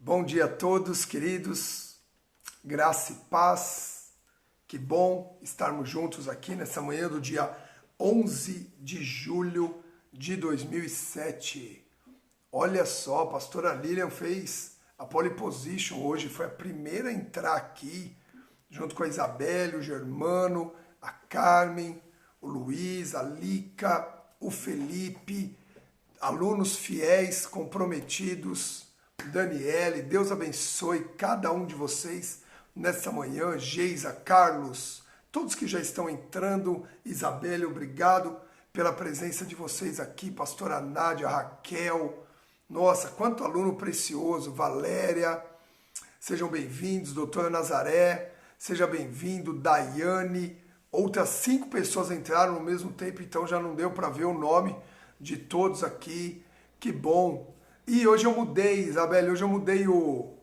Bom dia a todos, queridos, graça e paz. Que bom estarmos juntos aqui nessa manhã do dia 11 de julho de 2007. Olha só, a pastora Lilian fez a pole position hoje, foi a primeira a entrar aqui, junto com a Isabelle, o Germano, a Carmen, o Luiz, a Lica, o Felipe, alunos fiéis, comprometidos, Daniele, Deus abençoe cada um de vocês nessa manhã, Geisa, Carlos, todos que já estão entrando, Isabelle, obrigado pela presença de vocês aqui, pastora Nádia, Raquel, nossa, quanto aluno precioso, Valéria, sejam bem-vindos, doutora Nazaré, seja bem-vindo, Daiane, outras 5 pessoas entraram no mesmo tempo, então já não deu para ver o nome de todos aqui, que bom. E hoje eu mudei, Isabelle, hoje eu mudei o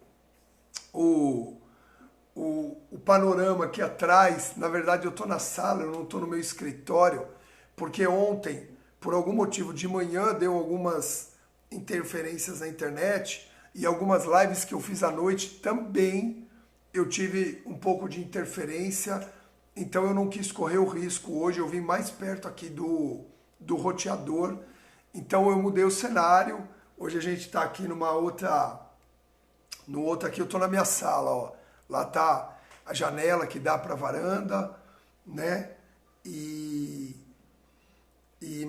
panorama aqui atrás. Na verdade eu estou na sala, eu não estou no meu escritório, porque ontem, por algum motivo de manhã, deu algumas interferências na internet e algumas lives que eu fiz à noite também eu tive um pouco de interferência, então eu não quis correr o risco. Hoje eu vim mais perto aqui do roteador, então eu mudei o cenário. Hoje a gente está aqui no outro aqui, eu estou na minha sala, ó. Lá tá a janela que dá para a varanda, né?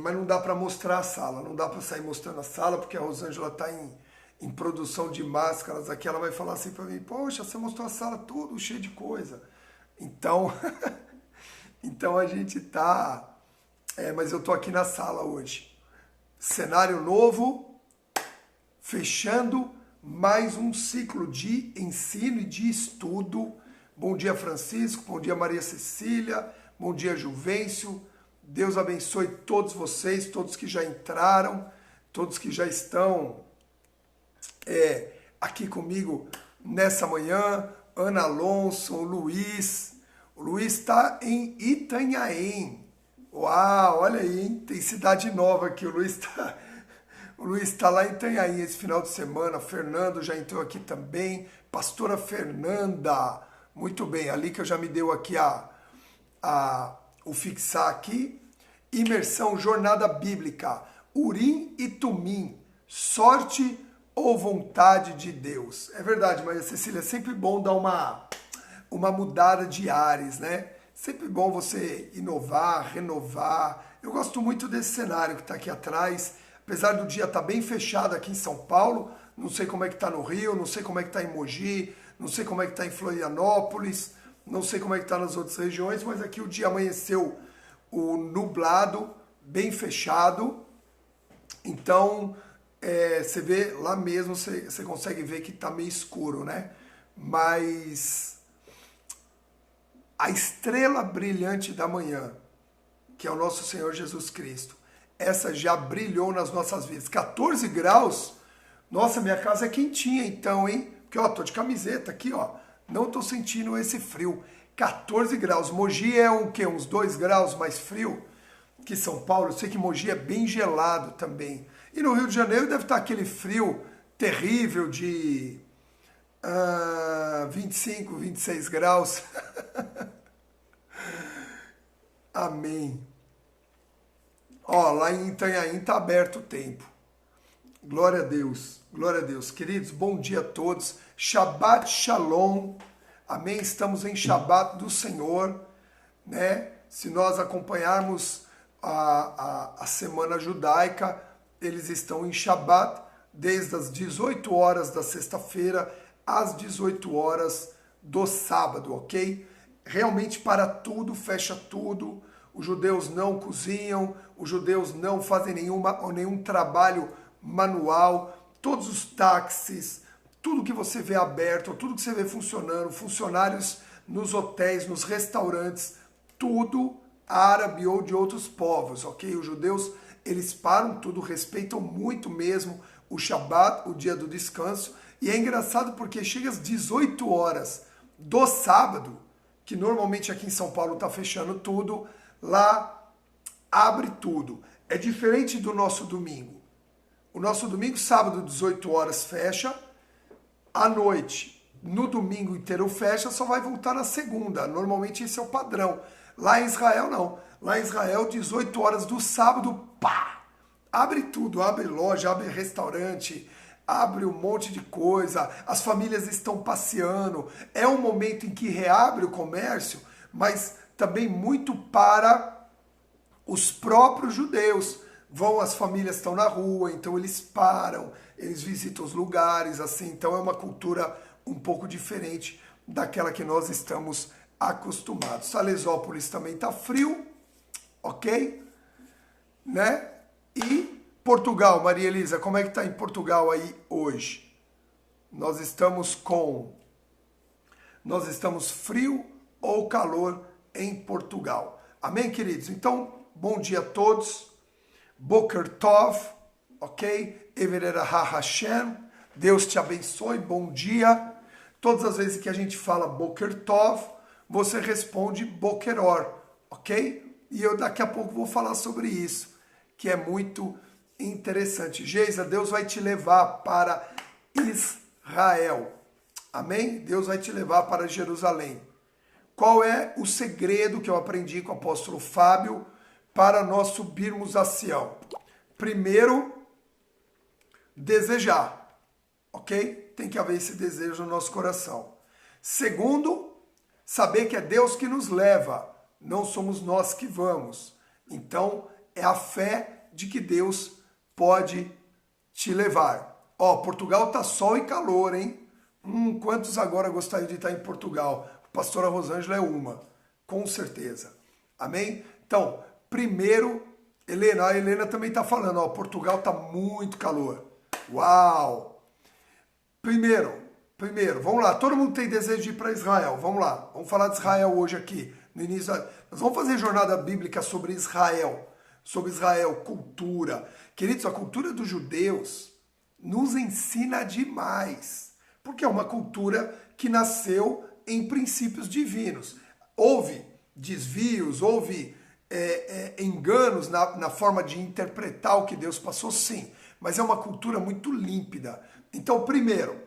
Mas não dá para mostrar a sala, não dá para sair mostrando a sala, porque a Rosângela está em produção de máscaras aqui, ela vai falar assim para mim, poxa, você mostrou a sala tudo cheio de coisa. Então, então a gente tá... mas eu tô aqui na sala hoje. Cenário novo, fechando mais um ciclo de ensino e de estudo. Bom dia, Francisco, bom dia, Maria Cecília, bom dia, Juvencio. Deus abençoe todos vocês, todos que já entraram, todos que já estão aqui comigo nessa manhã. Ana Alonso, o Luiz está em Itanhaém. Uau, olha aí, hein? Tem cidade nova aqui, o Luiz está lá em Itanhaém esse final de semana. Fernando já entrou aqui também. Pastora Fernanda, muito bem. Ali que eu já me deu aqui o fixar aqui. Imersão, jornada bíblica. Urim e Tumim. Sorte ou vontade de Deus? É verdade, Maria Cecília, é sempre bom dar uma mudada de ares, né? Sempre bom você inovar, renovar. Eu gosto muito desse cenário que está aqui atrás. Apesar do dia estar bem fechado aqui em São Paulo, não sei como é que está no Rio, não sei como é que está em Mogi, não sei como é que está em Florianópolis, não sei como é que está nas outras regiões, mas aqui o dia amanheceu nublado, bem fechado. Então, você vê lá mesmo, você consegue ver que está meio escuro, né? Mas a estrela brilhante da manhã, que é o nosso Senhor Jesus Cristo, essa já brilhou nas nossas vidas. 14 graus, nossa, minha casa é quentinha então, hein? Porque, ó, tô de camiseta aqui, ó, não tô sentindo esse frio. 14 graus, Mogi é o quê? Uns 2 graus mais frio que São Paulo. Eu sei que Mogi é bem gelado também. E no Rio de Janeiro deve estar aquele frio terrível de 25, 26 graus. Amém. Ó, lá em Itanhaém está aberto o tempo. Glória a Deus, glória a Deus. Queridos, bom dia a todos. Shabbat Shalom. Amém? Estamos em Shabbat do Senhor, né? Se nós acompanharmos a semana judaica, eles estão em Shabbat desde as 18 horas da sexta-feira às 18 horas do sábado, ok? Realmente para tudo, fecha tudo. Os judeus não cozinham, os judeus não fazem nenhum trabalho manual, todos os táxis, tudo que você vê aberto, tudo que você vê funcionando, funcionários nos hotéis, nos restaurantes, tudo árabe ou de outros povos, ok? Os judeus, eles param tudo, respeitam muito mesmo o Shabat, o dia do descanso, e é engraçado porque chega às 18 horas do sábado, que normalmente aqui em São Paulo está fechando tudo, lá abre tudo. É diferente do nosso domingo. O nosso domingo, sábado, 18 horas fecha, à noite. No domingo inteiro fecha, só vai voltar na segunda. Normalmente esse é o padrão. Lá em Israel, não. Lá em Israel, 18 horas do sábado, pá! Abre tudo, abre loja, abre restaurante, abre um monte de coisa, as famílias estão passeando. É um momento em que reabre o comércio, mas também muito para os próprios judeus. As famílias estão na rua, então eles param, eles visitam os lugares, assim. Então é uma cultura um pouco diferente daquela que nós estamos acostumados. Salesópolis também está frio, ok? Né? E Portugal, Maria Elisa, como é que está em Portugal aí hoje? Nós estamos frio ou calor em Portugal. Amém, queridos? Então, bom dia a todos. Boker Tov, ok? Everera Hashem. Deus te abençoe, bom dia. Todas as vezes que a gente fala Boker Tov, você responde Boker Or, ok? E eu daqui a pouco vou falar sobre isso, que é muito interessante. Geisa, Deus vai te levar para Israel. Amém? Deus vai te levar para Jerusalém. Qual é o segredo que eu aprendi com o apóstolo Fábio para nós subirmos a Sião? Primeiro, desejar, ok? Tem que haver esse desejo no nosso coração. Segundo, saber que é Deus que nos leva, não somos nós que vamos. Então, é a fé de que Deus pode te levar. Ó, Portugal tá sol e calor, hein? Quantos agora gostariam de estar em Portugal? A pastora Rosângela é uma, com certeza. Amém? Então, primeiro, a Helena também está falando, ó, Portugal tá muito calor. Uau! Primeiro, vamos lá, todo mundo tem desejo de ir para Israel, vamos lá, vamos falar de Israel hoje aqui, no início, nós vamos fazer jornada bíblica sobre Israel, cultura. Queridos, a cultura dos judeus nos ensina demais, porque é uma cultura que nasceu em princípios divinos. Houve desvios, houve enganos na forma de interpretar o que Deus passou, sim, mas é uma cultura muito límpida. Então, primeiro,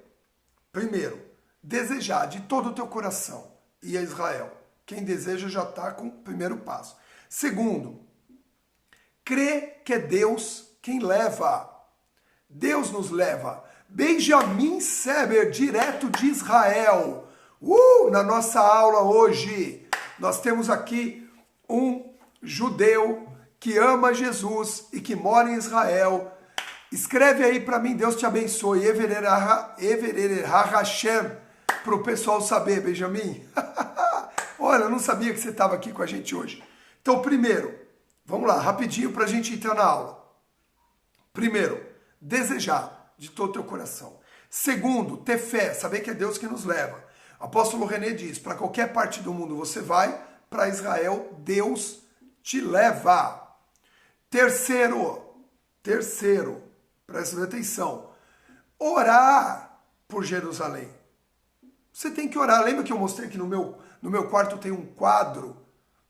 desejar de todo o teu coração ir a Israel. Quem deseja já está com o primeiro passo. Segundo, crer que é Deus quem leva. Deus nos leva. Benjamin Seber, direto de Israel. Na nossa aula hoje, nós temos aqui um judeu que ama Jesus e que mora em Israel. Escreve aí para mim, Deus te abençoe. Evererah Hashem, para o pessoal saber, Benjamin. Olha, eu não sabia que você estava aqui com a gente hoje. Então, primeiro, vamos lá, rapidinho para a gente entrar na aula. Primeiro, desejar de todo o teu coração. Segundo, ter fé, saber que é Deus que nos leva. O apóstolo René diz, para qualquer parte do mundo você vai, para Israel, Deus te leva. Terceiro, presta atenção, orar por Jerusalém. Você tem que orar. Lembra que eu mostrei que no meu quarto tem um quadro,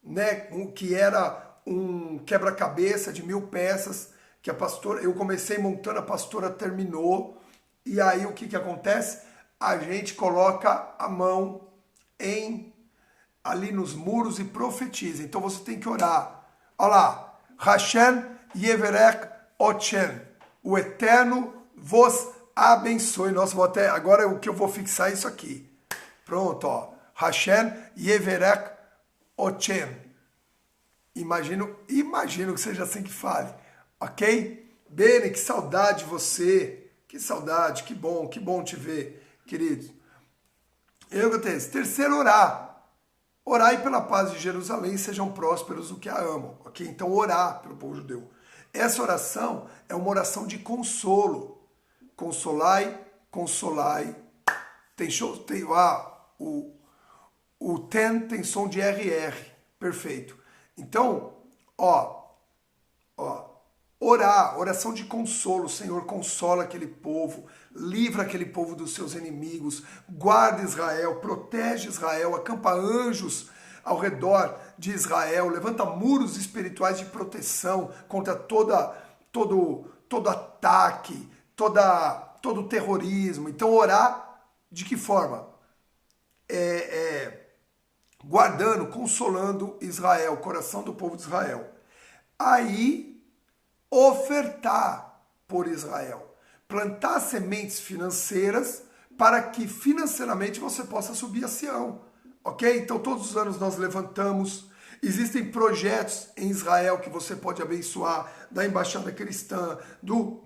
né, que era um quebra-cabeça de 1000 peças, que eu comecei montando, a pastora terminou, e aí o que acontece? A gente coloca a mão ali nos muros e profetiza. Então você tem que orar. Olha lá, Hashem Yeverech Otchen, o Eterno vos abençoe. Nossa, agora o que eu vou fixar é isso aqui. Pronto, ó. Hashem Yeverech Otchen. Imagino que seja assim que fale. Ok? Bene, que saudade de você. Que saudade, que bom te ver, queridos. Terceiro, orar. Orai pela paz de Jerusalém, sejam prósperos os que a amam. Ok? Então, orar pelo povo judeu. Essa oração é uma oração de consolo. Consolai. O TEN tem som de RR. Perfeito. Então, orar, oração de consolo. Senhor, consola aquele povo, livra aquele povo dos seus inimigos, guarda Israel, protege Israel, acampa anjos ao redor de Israel, levanta muros espirituais de proteção contra todo ataque, todo terrorismo. Então, orar De que forma? Guardando, consolando Israel, o coração do povo de Israel. Aí, ofertar por Israel. Plantar sementes financeiras para que financeiramente você possa subir a Sião. Ok? Então, todos os anos nós levantamos. Existem projetos em Israel que você pode abençoar, da Embaixada Cristã, do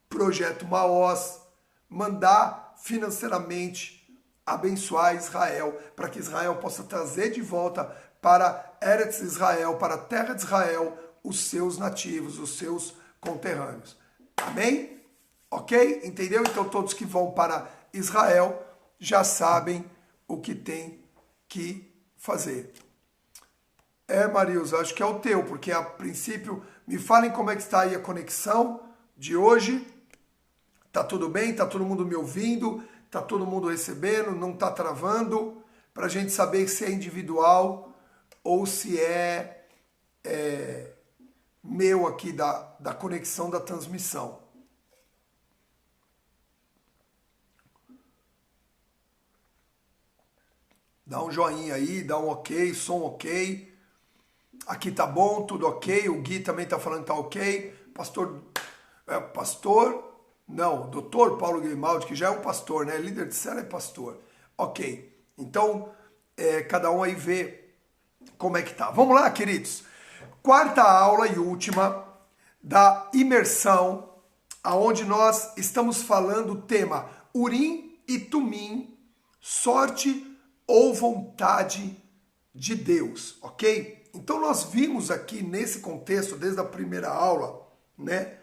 Projeto Maós, mandar financeiramente abençoar Israel, para que Israel possa trazer de volta para Eretz Israel, para a terra de Israel, os seus nativos, os seus conterrâneos. Amém? Ok? Entendeu? Então todos que vão para Israel já sabem o que tem que fazer. Marius, acho que é o teu, porque a princípio, me falem como é que está aí a conexão de hoje. Tá tudo bem? Tá todo mundo me ouvindo? Tá todo mundo recebendo? Não tá travando? Para a gente saber se é individual ou se é meu aqui da conexão da transmissão. Dá um joinha aí, dá um ok, som ok. Aqui tá bom, tudo ok. O Gui também tá falando que tá ok. Doutor Paulo Grimaldi, que já é um pastor, né? Líder de célula é pastor. Ok. Então, cada um aí vê como é que tá. Vamos lá, queridos. Quarta aula e última da imersão, aonde nós estamos falando o tema Urim e Tumim, sorte ou vontade de Deus, ok? Então nós vimos aqui nesse contexto, desde a primeira aula, né,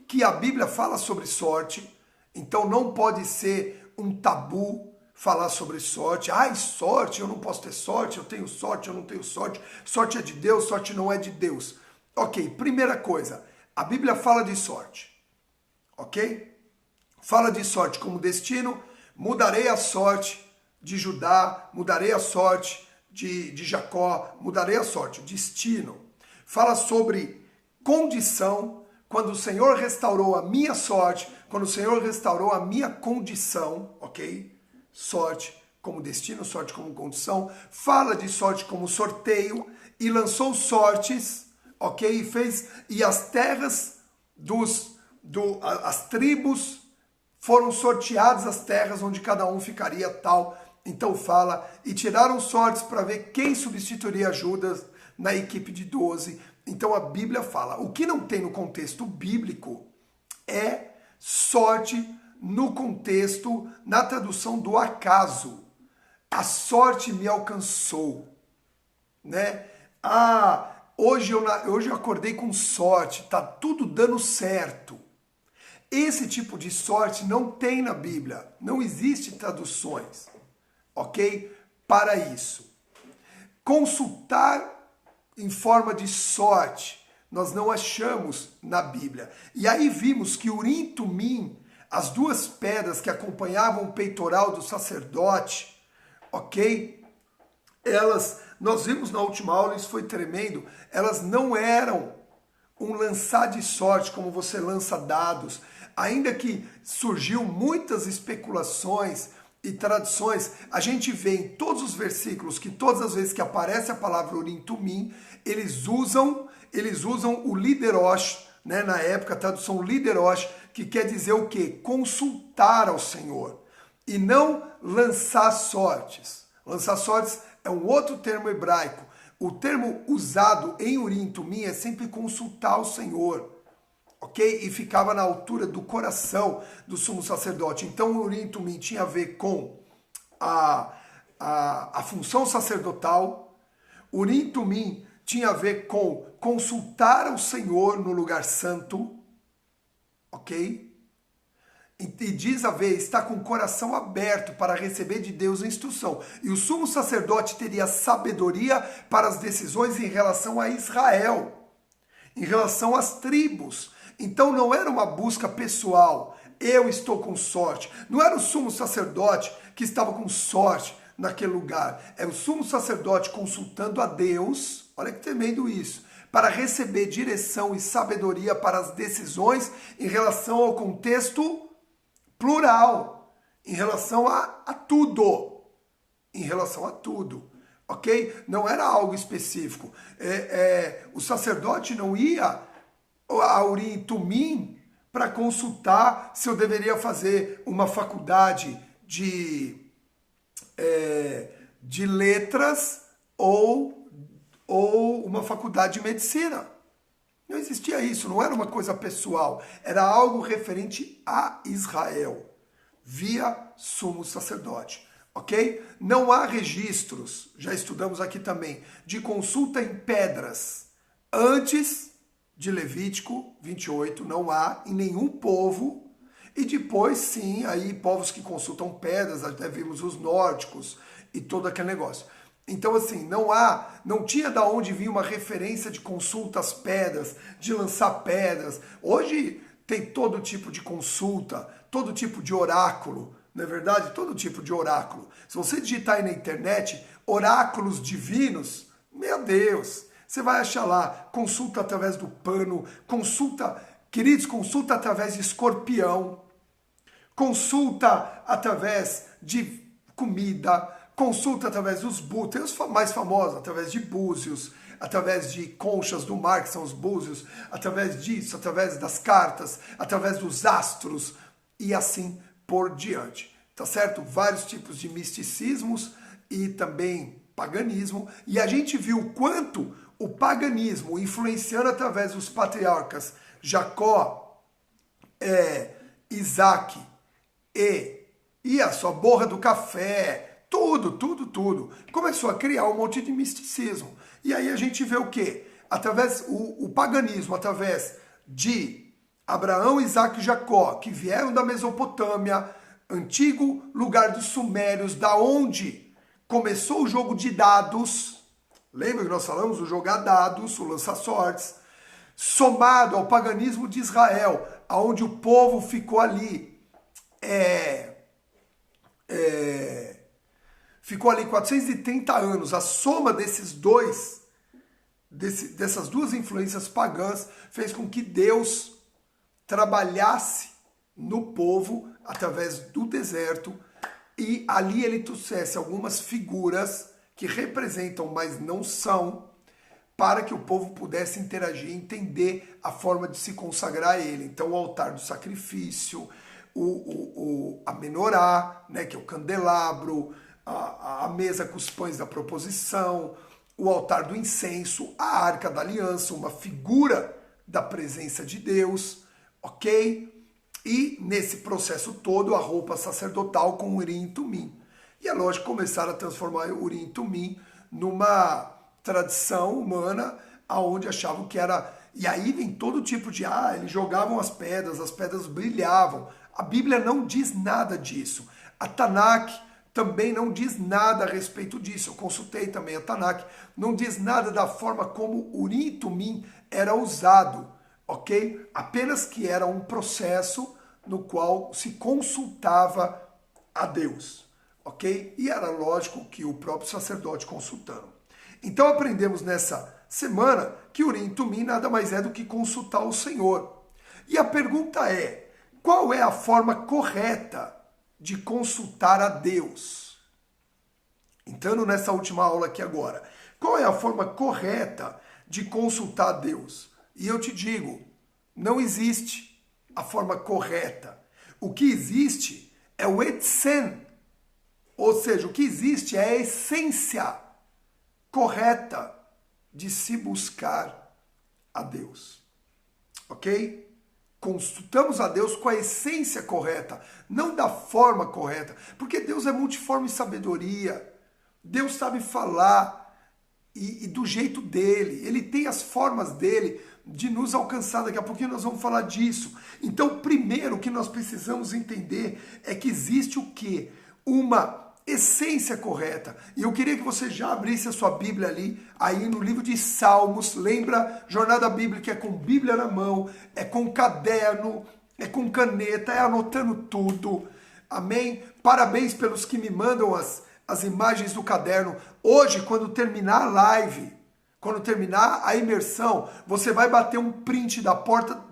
que a Bíblia fala sobre sorte, então não pode ser um tabu falar sobre sorte. Ai, sorte, eu não posso ter sorte, eu tenho sorte, eu não tenho sorte, sorte é de Deus, sorte não é de Deus. Ok, primeira coisa, a Bíblia fala de sorte, ok? Fala de sorte como destino, mudarei a sorte de Judá, mudarei a sorte de Jacó, mudarei a sorte, destino. Fala sobre condição, quando o Senhor restaurou a minha sorte, quando o Senhor restaurou a minha condição, ok? Sorte como destino, sorte como condição. Fala de sorte como sorteio e lançou sortes, ok? E as terras as tribos foram sorteadas as terras onde cada um ficaria tal. Então fala, e tiraram sortes para ver quem substituiria Judas na equipe de 12. Então a Bíblia fala. O que não tem no contexto bíblico é sorte no contexto, na tradução do acaso. A sorte me alcançou, né? Hoje eu acordei com sorte, tá tudo dando certo. Esse tipo de sorte não tem na Bíblia, não existe traduções, ok? Para isso. Consultar em forma de sorte, nós não achamos na Bíblia. E aí vimos que Urim e Tumim, as duas pedras que acompanhavam o peitoral do sacerdote, ok? Nós vimos na última aula, isso foi tremendo, elas não eram um lançar de sorte como você lança dados, ainda que surgiu muitas especulações e tradições, a gente vê em todos os versículos que todas as vezes que aparece a palavra Urim e Tumim, eles usam o liderosh, né? Na época a tradução liderosh, que quer dizer o quê? Consultar ao Senhor e não lançar sortes. Lançar sortes é um outro termo hebraico. O termo usado em Urim e Tumim é sempre consultar o Senhor, ok? E ficava na altura do coração do sumo sacerdote. Então o Urim e Tumim tinha a ver com a função sacerdotal. Urim e Tumim tinha a ver com consultar o Senhor no lugar santo, ok? E diz a ver, está com o coração aberto para receber de Deus a instrução. E o sumo sacerdote teria sabedoria para as decisões em relação a Israel, em relação às tribos. Então não era uma busca pessoal, eu estou com sorte. Não era o sumo sacerdote que estava com sorte naquele lugar. Era o sumo sacerdote consultando a Deus, olha que tremendo isso, para receber direção e sabedoria para as decisões em relação ao contexto plural. em relação a tudo. Em relação a tudo. Ok? Não era algo específico. O sacerdote não ia a Urim e Tumim para consultar se eu deveria fazer uma faculdade de letras ou uma faculdade de medicina. Não existia isso, não era uma coisa pessoal, era algo referente a Israel, via sumo sacerdote, ok? Não há registros, já estudamos aqui também, de consulta em pedras antes de Levítico 28, não há em nenhum povo, e depois sim, aí povos que consultam pedras, até vimos os nórdicos e todo aquele negócio. Então, assim, não tinha da onde vir uma referência de consulta às pedras, de lançar pedras. Hoje tem todo tipo de consulta, todo tipo de oráculo, não é verdade? Todo tipo de oráculo. Se você digitar aí na internet, oráculos divinos, meu Deus, você vai achar lá, consulta através do pano, consulta, queridos, consulta através de escorpião, consulta através de comida, consulta através dos búzios, tem os mais famosos, através de búzios, através de conchas do mar, que são os búzios, através disso, através das cartas, através dos astros e assim por diante. Tá certo? Vários tipos de misticismos e também paganismo. E a gente viu o quanto o paganismo, influenciando através dos patriarcas Jacó, Isaac e a sua borra do café, tudo, começou a criar um monte de misticismo. E aí a gente vê o quê? Através o paganismo, através de Abraão, Isaac e Jacó, que vieram da Mesopotâmia, antigo lugar dos sumérios, da onde começou o jogo de dados. Lembra que nós falamos do jogar dados, o lança-sortes, somado ao paganismo de Israel, aonde o povo ficou ali ficou ali 430 anos. A soma dessas duas influências pagãs fez com que Deus trabalhasse no povo através do deserto e ali ele trouxesse algumas figuras que representam, mas não são, para que o povo pudesse interagir e entender a forma de se consagrar a ele. Então o altar do sacrifício, a menorá, né, que é o candelabro, a mesa com os pães da proposição, o altar do incenso, a arca da aliança, uma figura da presença de Deus, ok? E nesse processo todo a roupa sacerdotal com Urim e Tumim. E é lógico que começaram a transformar Urim e Tumim numa tradição humana aonde achavam que era... E aí vem todo tipo de... eles jogavam as pedras brilhavam. A Bíblia não diz nada disso. A Tanakh também não diz nada a respeito disso. Eu consultei também a Tanakh. Não diz nada da forma como Urim e Tumim era usado, ok? Apenas que era um processo no qual se consultava a Deus, ok? E era lógico que o próprio sacerdote consultando. Então aprendemos nessa semana que Urim e Tumim nada mais é do que consultar o Senhor. E a pergunta é, qual é a forma correta de consultar a Deus? Entrando nessa última aula aqui agora, qual é a forma correta de consultar a Deus? E eu te digo, não existe a forma correta. O que existe é o etzen, ou seja, o que existe é a essência correta de se buscar a Deus, ok? Consultamos a Deus com a essência correta, não da forma correta, porque Deus é multiforme em sabedoria, Deus sabe falar e do jeito dele, ele tem as formas dele de nos alcançar. Daqui a pouquinho nós vamos falar disso. Então, primeiro, o que nós precisamos entender é que existe o quê? Uma essência correta. E eu queria que você já abrisse a sua Bíblia ali, aí no livro de Salmos. Lembra, jornada bíblica é com Bíblia na mão, é com caderno, é com caneta, é anotando tudo. Amém? Parabéns pelos que me mandam as imagens do caderno. Hoje, quando terminar a live, quando terminar a imersão, você vai bater um print da porta,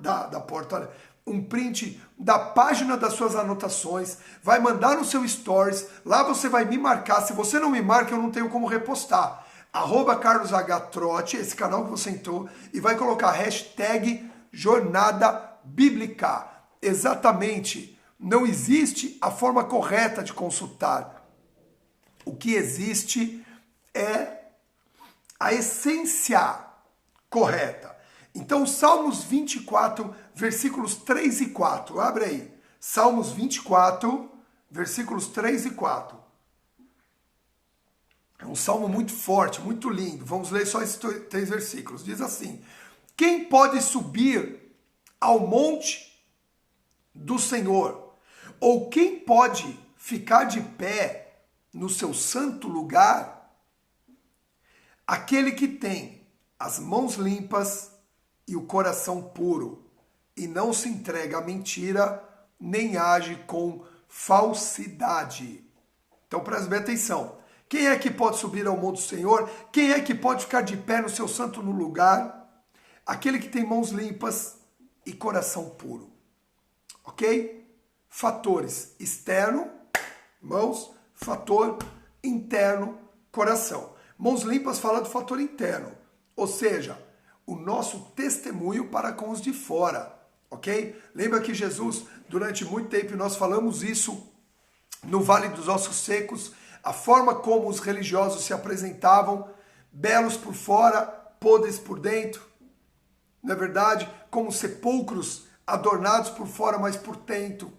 olha, um print da página das suas anotações, vai mandar no seu stories, lá você vai me marcar. Se você não me marca, eu não tenho como repostar. @CarlosHTrotti, esse canal que você entrou, e vai colocar hashtag Jornada Bíblica. Exatamente, não existe a forma correta de consultar. O que existe é a essência correta. Então, Salmos 24, versículos 3 e 4. Abre aí. Salmos 24, versículos 3 e 4. É um salmo muito forte, muito lindo. Vamos ler só esses 3 versículos. Diz assim: quem pode subir ao monte do Senhor? Ou quem pode ficar de pé no seu santo lugar? Aquele que tem as mãos limpas e o coração puro, e não se entrega à mentira, nem age com falsidade. Então preste bem atenção. Quem é que pode subir ao monte do Senhor? Quem é que pode ficar de pé no seu santo lugar? Aquele que tem mãos limpas e coração puro. Ok? Fatores: externo, mãos; fator interno, coração. Mãos limpas fala do fator interno, ou seja, o nosso testemunho para com os de fora, ok? Lembra que Jesus, durante muito tempo, nós falamos isso no Vale dos Ossos Secos, a forma como os religiosos se apresentavam, belos por fora, podres por dentro, não é verdade? Como sepulcros adornados por fora, mas por dentro,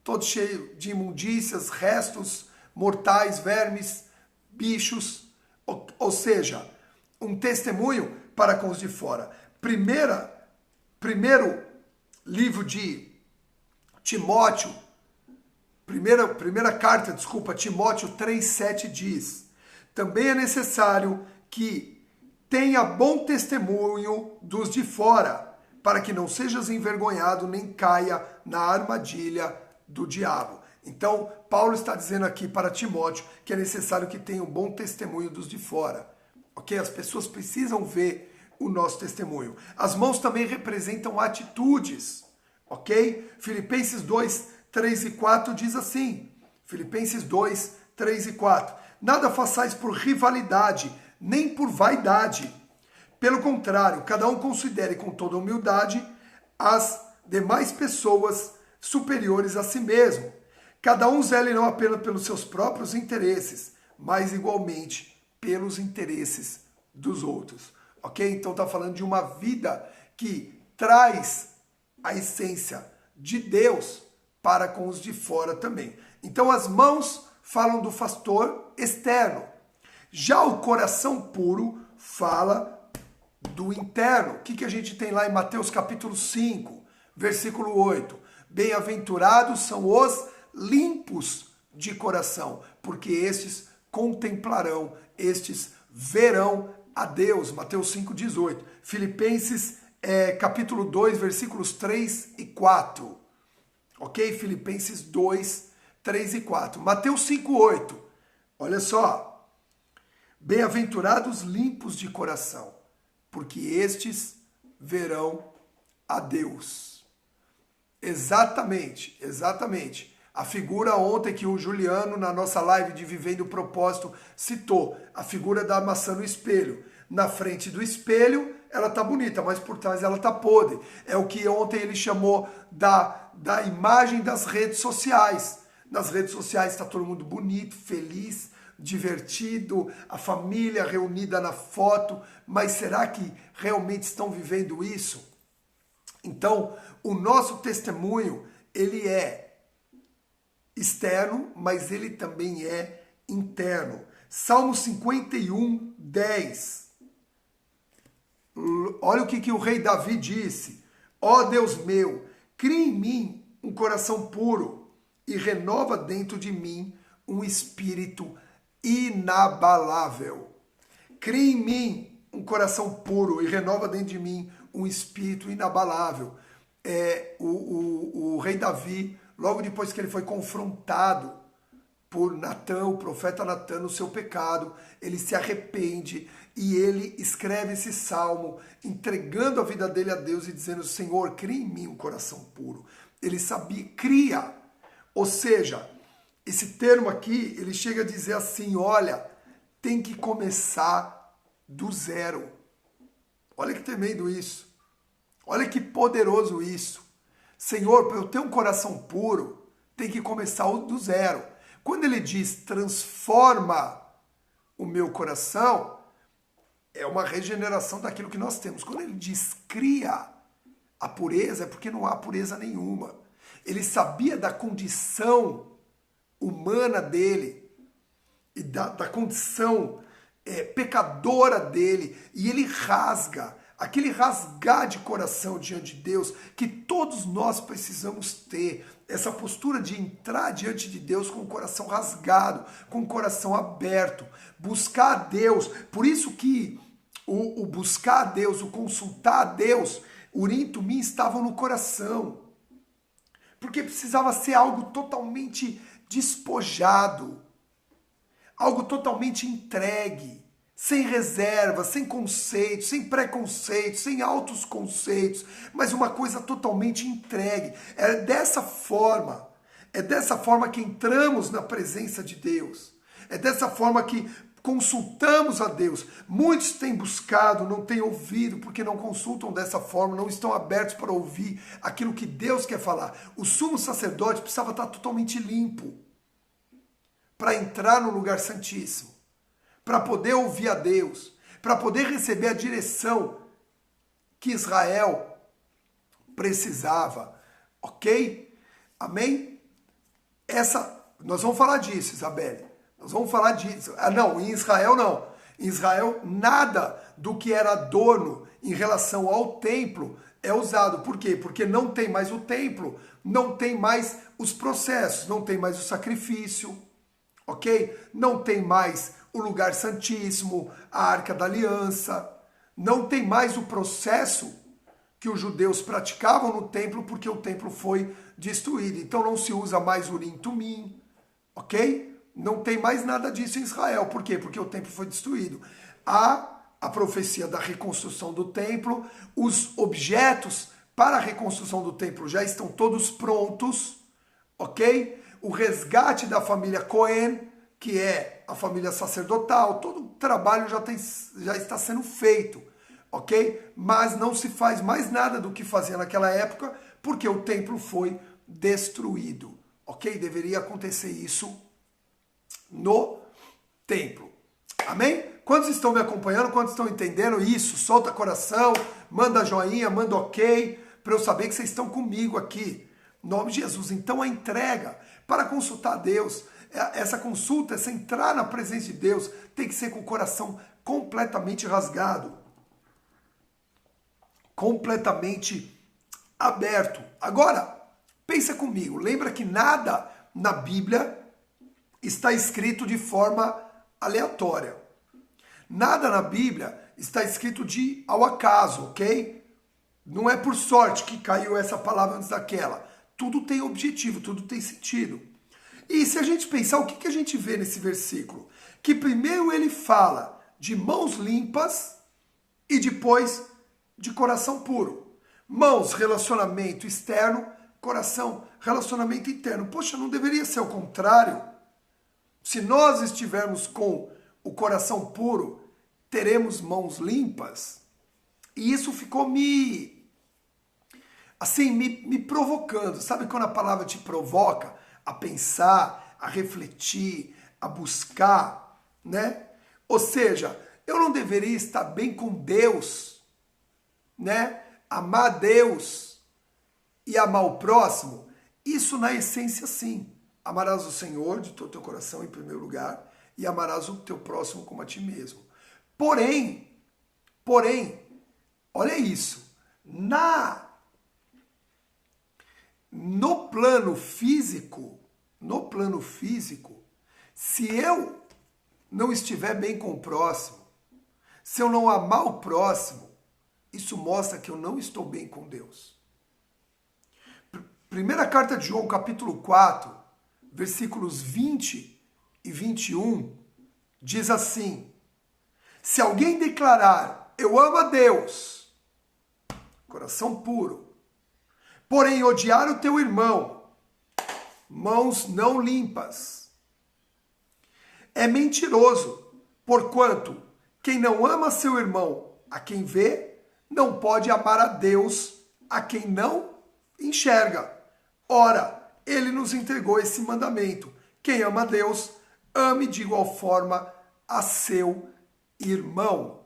todo cheio de imundícias, restos mortais, vermes, bichos, ou seja, um testemunho para com os de fora. Primeiro livro de Timóteo, primeira carta, Timóteo 3,7 diz: também é necessário que tenha bom testemunho dos de fora, para que não sejas envergonhado nem caia na armadilha do diabo. Então, Paulo está dizendo aqui para Timóteo que é necessário que tenha um bom testemunho dos de fora. Ok? As pessoas precisam ver o nosso testemunho. As mãos também representam atitudes. Ok? Filipenses 2, 3 e 4 diz assim. Filipenses 2, 3 e 4. Nada façais por rivalidade, nem por vaidade. Pelo contrário, cada um considere com toda humildade as demais pessoas superiores a si mesmo. Cada um zele não apenas pelos seus próprios interesses, mas igualmente pelos interesses dos outros. Ok? Então está falando de uma vida que traz a essência de Deus para com os de fora também. Então as mãos falam do fator externo. Já o coração puro fala do interno. O que a gente tem lá em Mateus capítulo 5, versículo 8? Bem-aventurados são os limpos de coração, porque estes contemplarão, estes verão a Deus. Mateus 5,18. Filipenses capítulo 2, versículos 3 e 4. Ok? Filipenses 2, 3 e 4. Mateus 5,8. Olha só. Bem-aventurados limpos de coração, porque estes verão a Deus. Exatamente, exatamente. A figura ontem que o Juliano, na nossa live de Vivendo o Propósito, citou, a figura da maçã no espelho. Na frente do espelho, ela tá bonita, mas por trás ela tá podre. É o que ontem ele chamou da imagem das redes sociais. Nas redes sociais está todo mundo bonito, feliz, divertido, a família reunida na foto, mas será que realmente estão vivendo isso? Então, o nosso testemunho, ele é externo, mas ele também é interno. Salmo 51, 10. Olha o que o rei Davi disse. Ó Deus meu, cria em mim um coração puro e renova dentro de mim um espírito inabalável. Cria em mim um coração puro e renova dentro de mim um espírito inabalável. O rei Davi, logo depois que ele foi confrontado por Natã, o profeta Natã, no seu pecado, ele se arrepende, E ele escreve esse salmo, entregando a vida dele a Deus e dizendo: Senhor, cria em mim um coração puro. Ele sabia, cria. Ou seja, esse termo aqui, ele chega a dizer assim: olha, tem que começar do zero. Olha que tremendo isso. Olha que poderoso isso. Senhor, para eu ter um coração puro, tem que começar do zero. Quando ele diz transforma o meu coração, é uma regeneração daquilo que nós temos. Quando ele diz cria a pureza, é porque não há pureza nenhuma. Ele sabia da condição humana dele e da condição pecadora dele, e ele rasga, aquele rasgar de coração diante de Deus que todos nós precisamos ter, essa postura de entrar diante de Deus com o coração rasgado, com o coração aberto, buscar a Deus. Por isso que o buscar a Deus, o consultar a Deus, Urim e Tumim estavam no coração, porque precisava ser algo totalmente despojado, algo totalmente entregue, sem reserva, sem conceitos, sem preconceitos, sem altos conceitos, mas uma coisa totalmente entregue. É dessa forma que entramos na presença de Deus. É dessa forma que consultamos a Deus. Muitos têm buscado, não têm ouvido, porque não consultam dessa forma, não estão abertos para ouvir aquilo que Deus quer falar. O sumo sacerdote precisava estar totalmente limpo para entrar no lugar santíssimo, para poder ouvir a Deus, para poder receber a direção que Israel precisava, ok? Amém? Nós vamos falar disso, Isabelle. Nós vamos falar disso. Não, em Israel não. Em Israel, nada do que era adorno em relação ao templo é usado. Por quê? Porque não tem mais o templo, não tem mais os processos, não tem mais o sacrifício, ok? Não tem mais o lugar santíssimo, a Arca da Aliança, não tem mais o processo que os judeus praticavam no templo, porque o templo foi destruído. Então não se usa mais Urim e Tumim, ok? Não tem mais nada disso em Israel. Por quê? Porque o templo foi destruído. Há a profecia da reconstrução do templo, os objetos para a reconstrução do templo já estão todos prontos, ok? O resgate da família Cohen, que é a família sacerdotal, todo o trabalho já está sendo feito, ok? Mas não se faz mais nada do que fazia naquela época, porque o templo foi destruído, ok? Deveria acontecer isso no templo. Amém? Quantos estão me acompanhando? Quantos estão entendendo isso? Solta coração, manda joinha, manda ok, para eu saber que vocês estão comigo aqui. Em nome de Jesus. Então a entrega para consultar Deus, essa consulta, essa entrar na presença de Deus, tem que ser com o coração completamente rasgado, completamente aberto. Agora, pensa comigo, lembra que nada na Bíblia está escrito de forma aleatória. Nada na Bíblia está escrito ao acaso, ok? Não é por sorte que caiu essa palavra antes daquela. Tudo tem objetivo, tudo tem sentido. E se a gente pensar, o que a gente vê nesse versículo? Que primeiro ele fala de mãos limpas e depois de coração puro. Mãos, relacionamento externo, coração, relacionamento interno. Poxa, não deveria ser o contrário? Se nós estivermos com o coração puro, teremos mãos limpas. E isso ficou me provocando. Sabe quando a palavra te provoca a pensar, a refletir, a buscar, né? Ou seja, eu não deveria estar bem com Deus, né? Amar Deus e amar o próximo. Isso na essência sim. Amarás o Senhor de todo o teu coração em primeiro lugar e amarás o teu próximo como a ti mesmo. Porém, olha isso. No plano físico, se eu não estiver bem com o próximo, se eu não amar o próximo, isso mostra que eu não estou bem com Deus. Primeira carta de João, capítulo 4, versículos 20 e 21, diz assim: Se alguém declarar, eu amo a Deus, coração puro, porém odiar o teu irmão, mãos não limpas, é mentiroso, porquanto quem não ama seu irmão a quem vê, não pode amar a Deus a quem não enxerga. Ora, ele nos entregou esse mandamento. Quem ama a Deus, ame de igual forma a seu irmão.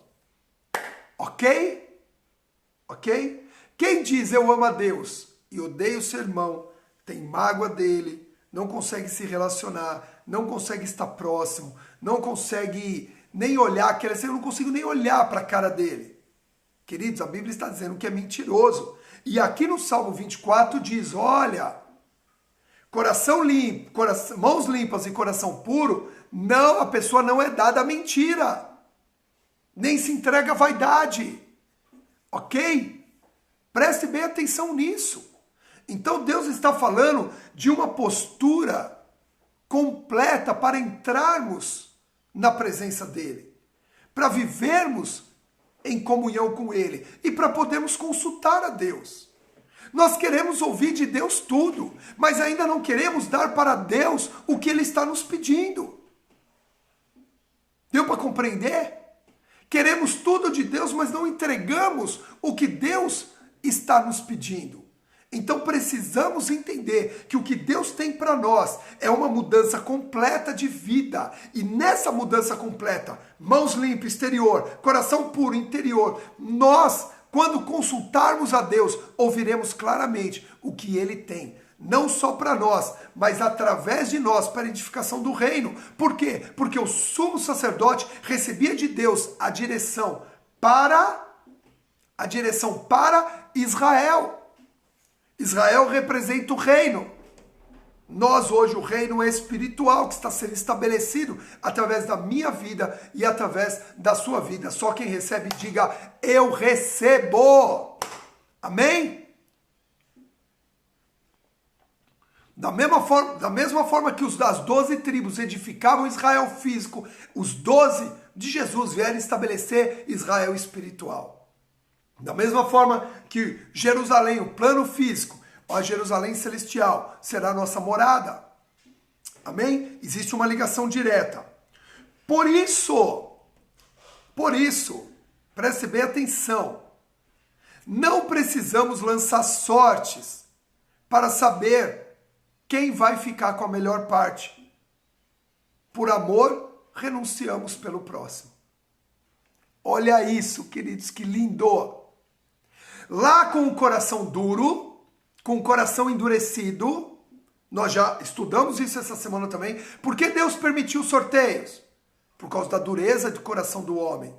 Ok? Ok? Quem diz eu amo a Deus e odeia o seu irmão, tem mágoa dele, não consegue se relacionar, não consegue estar próximo, não consegue nem olhar, eu não consigo nem olhar para a cara dele. Queridos, a Bíblia está dizendo que é mentiroso. E aqui no Salmo 24 diz, olha, coração limpo, mãos limpas e coração puro, não, a pessoa não é dada a mentira, nem se entrega à vaidade. Ok? Preste bem atenção nisso. Então Deus está falando de uma postura completa para entrarmos na presença dele, para vivermos em comunhão com ele e para podermos consultar a Deus. Nós queremos ouvir de Deus tudo, mas ainda não queremos dar para Deus o que ele está nos pedindo. Deu para compreender? Queremos tudo de Deus, mas não entregamos o que Deus está nos pedindo. Então precisamos entender que o que Deus tem para nós é uma mudança completa de vida. E nessa mudança completa, mãos limpas, exterior, coração puro, interior, nós, quando consultarmos a Deus, ouviremos claramente o que Ele tem. Não só para nós, mas através de nós, para a edificação do reino. Por quê? Porque o sumo sacerdote recebia de Deus a direção para Israel. Israel representa o reino. Nós hoje, o reino espiritual que está sendo estabelecido através da minha vida e através da sua vida. Só quem recebe, diga, eu recebo. Amém? Da mesma forma que os das 12 tribos edificavam Israel físico, os 12 de Jesus vieram estabelecer Israel espiritual. Da mesma forma que Jerusalém, o plano físico, a Jerusalém celestial, será a nossa morada. Amém? Existe uma ligação direta. Por isso, preste bem atenção, não precisamos lançar sortes para saber quem vai ficar com a melhor parte. Por amor, renunciamos pelo próximo. Olha isso, queridos, que lindo! Lá com o coração duro, com o coração endurecido, nós já estudamos isso essa semana também. Por que Deus permitiu sorteios? Por causa da dureza do coração do homem.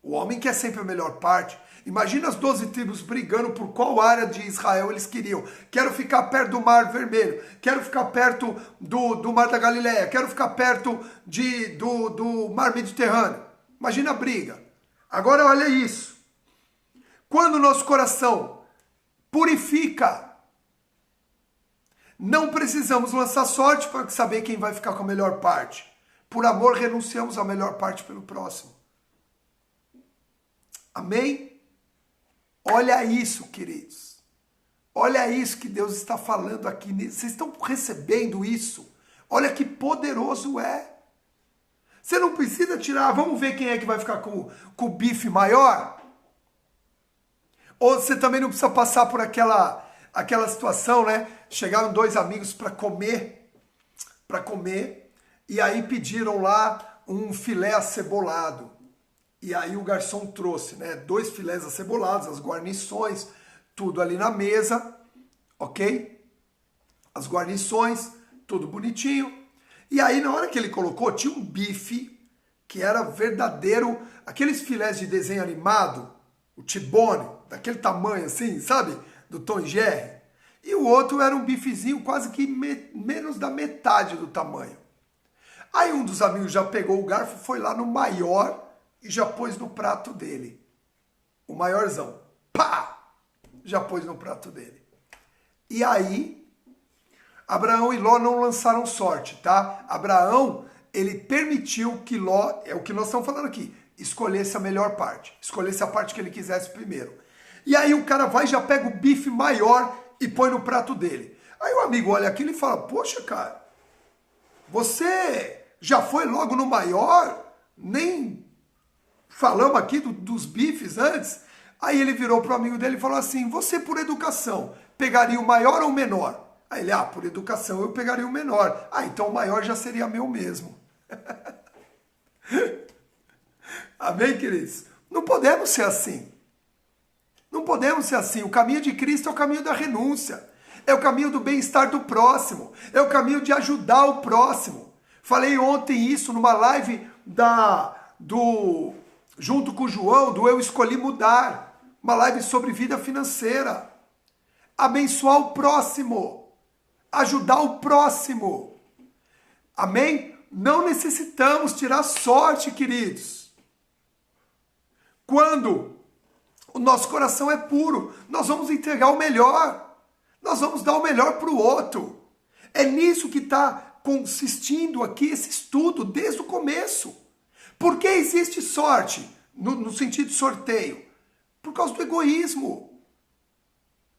O homem quer sempre a melhor parte. Imagina as 12 tribos brigando por qual área de Israel eles queriam. Quero ficar perto do Mar Vermelho. Quero ficar perto do Mar da Galileia. Quero ficar perto do Mar Mediterrâneo. Imagina a briga. Agora olha isso. Quando o nosso coração purifica, não precisamos lançar sorte para saber quem vai ficar com a melhor parte. Por amor, renunciamos à melhor parte pelo próximo. Amém? Olha isso, queridos. Olha isso que Deus está falando aqui. Vocês estão recebendo isso? Olha que poderoso é. Você não precisa tirar, vamos ver quem é que vai ficar com o bife maior? Ou você também não precisa passar por aquela situação, né? Chegaram 2 amigos para comer, e aí pediram lá um filé acebolado. E aí o garçom trouxe, né? 2 filés acebolados, as guarnições, tudo ali na mesa, ok? As guarnições, tudo bonitinho. E aí na hora que ele colocou, tinha um bife que era verdadeiro, aqueles filés de desenho animado, o T-bone, daquele tamanho assim, sabe? Do Tom e Jerry. E o outro era um bifezinho quase que menos da metade do tamanho. Aí um dos amigos já pegou o garfo, foi lá no maior e já pôs no prato dele. O maiorzão. Pá! Já pôs no prato dele. E aí, Abraão e Ló não lançaram sorte, tá? Abraão, ele permitiu que Ló, é o que nós estamos falando aqui, escolhesse a melhor parte, escolhesse a parte que ele quisesse primeiro. E aí o cara vai e já pega o bife maior e põe no prato dele. Aí o amigo olha aquilo e fala, poxa, cara, você já foi logo no maior? Nem falamos aqui dos bifes antes? Aí ele virou pro amigo dele e falou assim, você por educação, pegaria o maior ou o menor? Aí ele, por educação eu pegaria o menor. Então o maior já seria meu mesmo. Amém, queridos? Não podemos ser assim. Não podemos ser assim. O caminho de Cristo é o caminho da renúncia. É o caminho do bem-estar do próximo. É o caminho de ajudar o próximo. Falei ontem isso numa live junto com o João, do Eu Escolhi Mudar. Uma live sobre vida financeira. Abençoar o próximo. Ajudar o próximo. Amém? Não necessitamos tirar sorte, queridos. Quando o nosso coração é puro, nós vamos entregar o melhor. Nós vamos dar o melhor para o outro. É nisso que está consistindo aqui esse estudo desde o começo. Por que existe sorte? No sentido de sorteio. Por causa do egoísmo.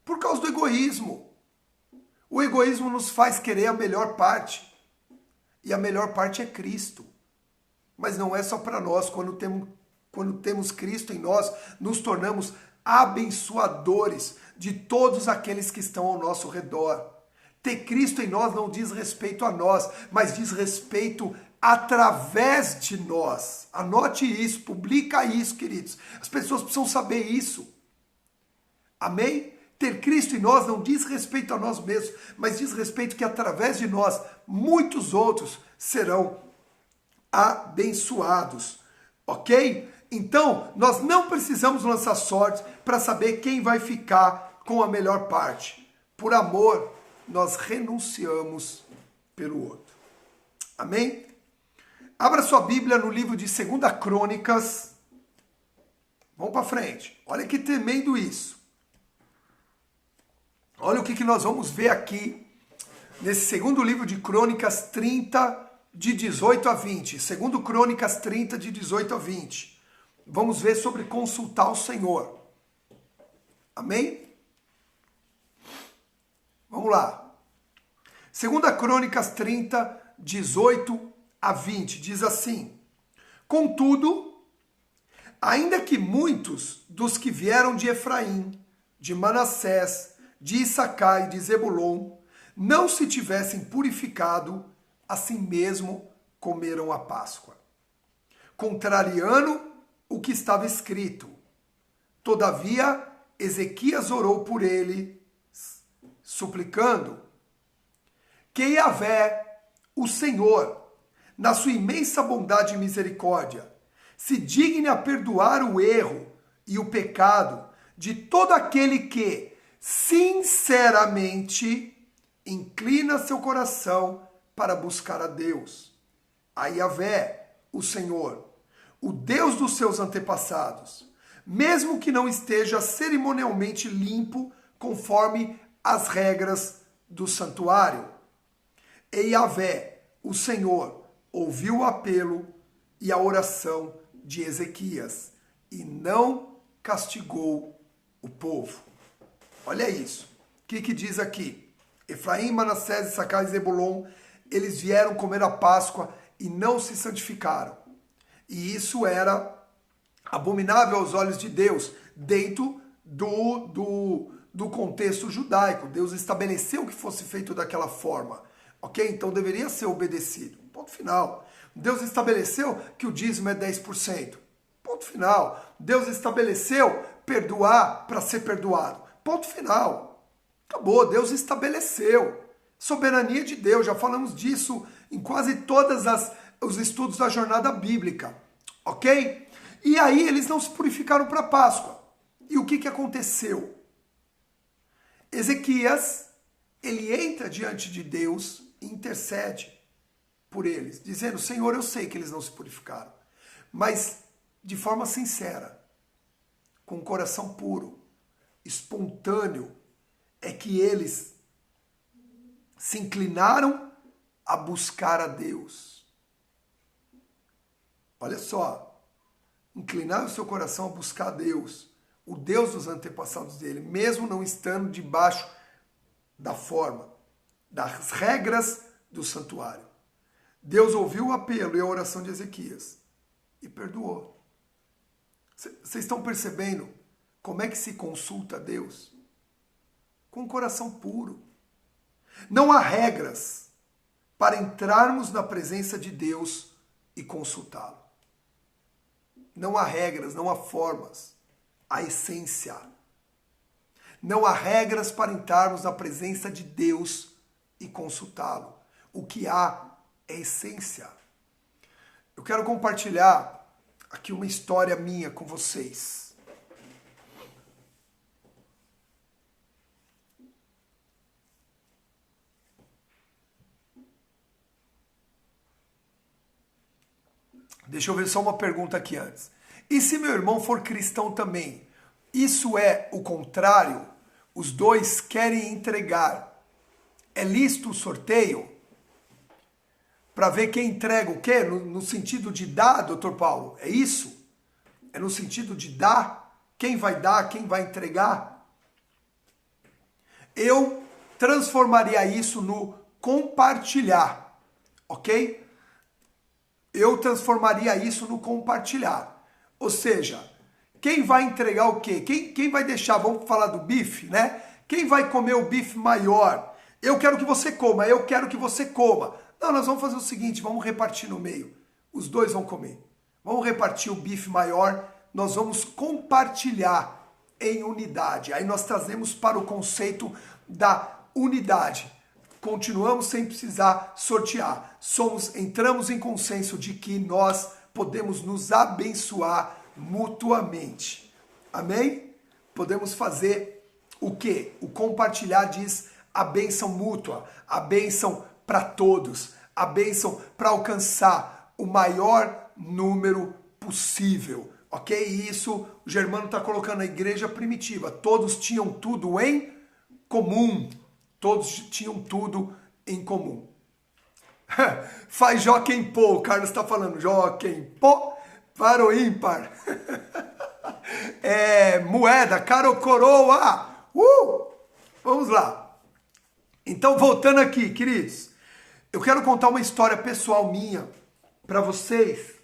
Por causa do egoísmo. O egoísmo nos faz querer a melhor parte. E a melhor parte é Cristo. Mas não é só para nós. Quando temos Cristo em nós, nos tornamos abençoadores de todos aqueles que estão ao nosso redor. Ter Cristo em nós não diz respeito a nós, mas diz respeito através de nós. Anote isso, publica isso, queridos. As pessoas precisam saber isso. Amém? Ter Cristo em nós não diz respeito a nós mesmos, mas diz respeito que através de nós, muitos outros serão abençoados. Ok? Então, nós não precisamos lançar sorte para saber quem vai ficar com a melhor parte. Por amor, nós renunciamos pelo outro. Amém? Abra sua Bíblia no livro de 2 Crônicas. Vamos para frente. Olha que tremendo isso. Olha o que nós vamos ver aqui nesse segundo livro de Crônicas 30, de 18 a 20. 2 Crônicas 30, de 18 a 20. Vamos ver sobre consultar o Senhor. Amém? Vamos lá. 2 Crônicas 30, 18 a 20. Diz assim: Contudo, ainda que muitos dos que vieram de Efraim, de Manassés, de Issacar e de Zebulon não se tivessem purificado, assim mesmo comeram a Páscoa, contrariando o que estava escrito. Todavia, Ezequias orou por ele, suplicando que Yahvé, o Senhor, na sua imensa bondade e misericórdia, se digne a perdoar o erro e o pecado de todo aquele que, sinceramente, inclina seu coração para buscar a Deus, a Yahvé, o Senhor, o Deus dos seus antepassados, mesmo que não esteja cerimonialmente limpo conforme as regras do santuário. E Yahvé, o Senhor, ouviu o apelo e a oração de Ezequias e não castigou o povo. Olha isso. O que diz aqui? Efraim, Manassés, Issacar e Zebulon, eles vieram comer a Páscoa e não se santificaram. E isso era abominável aos olhos de Deus, dentro do contexto judaico. Deus estabeleceu que fosse feito daquela forma. Ok? Então deveria ser obedecido. Ponto final. Deus estabeleceu que o dízimo é 10%. Ponto final. Deus estabeleceu perdoar para ser perdoado. Ponto final. Acabou. Deus estabeleceu. Soberania de Deus. Já falamos disso em quase todos os estudos da jornada bíblica. Ok? E aí eles não se purificaram para a Páscoa. E o que aconteceu? Ezequias, ele entra diante de Deus e intercede por eles, dizendo: Senhor, eu sei que eles não se purificaram, mas de forma sincera, com um coração puro, espontâneo, é que eles se inclinaram a buscar a Deus. Olha só, inclinar o seu coração a buscar a Deus, o Deus dos antepassados dele, mesmo não estando debaixo da forma, das regras do santuário. Deus ouviu o apelo e a oração de Ezequias e perdoou. Vocês estão percebendo como é que se consulta a Deus? Com o coração puro. Não há regras para entrarmos na presença de Deus e consultá-lo. Não há regras, não há formas. Há essência. Não há regras para entrarmos na presença de Deus e consultá-lo. O que há é essência. Eu quero compartilhar aqui uma história minha com vocês. Deixa eu ver só uma pergunta aqui antes. E se meu irmão for cristão também? Isso é o contrário? Os dois querem entregar. É lícito o sorteio? Para ver quem entrega o quê? No sentido de dar, doutor Paulo? É isso? É no sentido de dar? Quem vai dar, quem vai entregar? Eu transformaria isso no compartilhar, ok? Eu transformaria isso no compartilhar. Ou seja, quem vai entregar o quê? Quem vai deixar, vamos falar do bife, né? Quem vai comer o bife maior? Eu quero que você coma, eu quero que você coma. Não, nós vamos fazer o seguinte, vamos repartir no meio. Os dois vão comer. Vamos repartir o bife maior, nós vamos compartilhar em unidade. Aí nós trazemos para o conceito da unidade. Continuamos sem precisar sortear. Entramos em consenso de que nós podemos nos abençoar mutuamente. Amém? Podemos fazer o quê? O compartilhar diz a bênção mútua, a bênção para todos, a bênção para alcançar o maior número possível, ok? E isso o Germano está colocando na igreja primitiva. Todos tinham tudo em comum. Todos tinham tudo em comum. Faz Joaquim Pô, o Carlos está falando. Joaquim Pô, para o ímpar. Moeda, caro coroa. Vamos lá. Então, voltando aqui, queridos. Eu quero contar uma história pessoal minha para vocês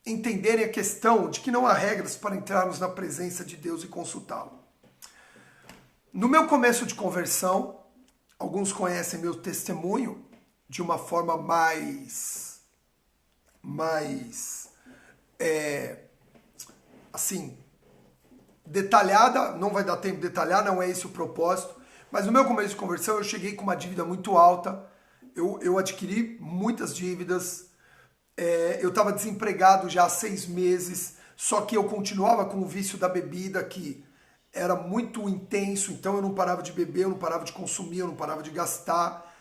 entenderem a questão de que não há regras para entrarmos na presença de Deus e consultá-lo. No meu começo de conversão, alguns conhecem meu testemunho de uma forma mais detalhada. Não vai dar tempo de detalhar, não é esse o propósito. Mas no meu começo de conversão, eu cheguei com uma dívida muito alta. Eu adquiri muitas dívidas. Eu estava desempregado já há 6 meses. Só que eu continuava com o vício da bebida, que era muito intenso. Então eu não parava de beber, eu não parava de consumir, eu não parava de gastar.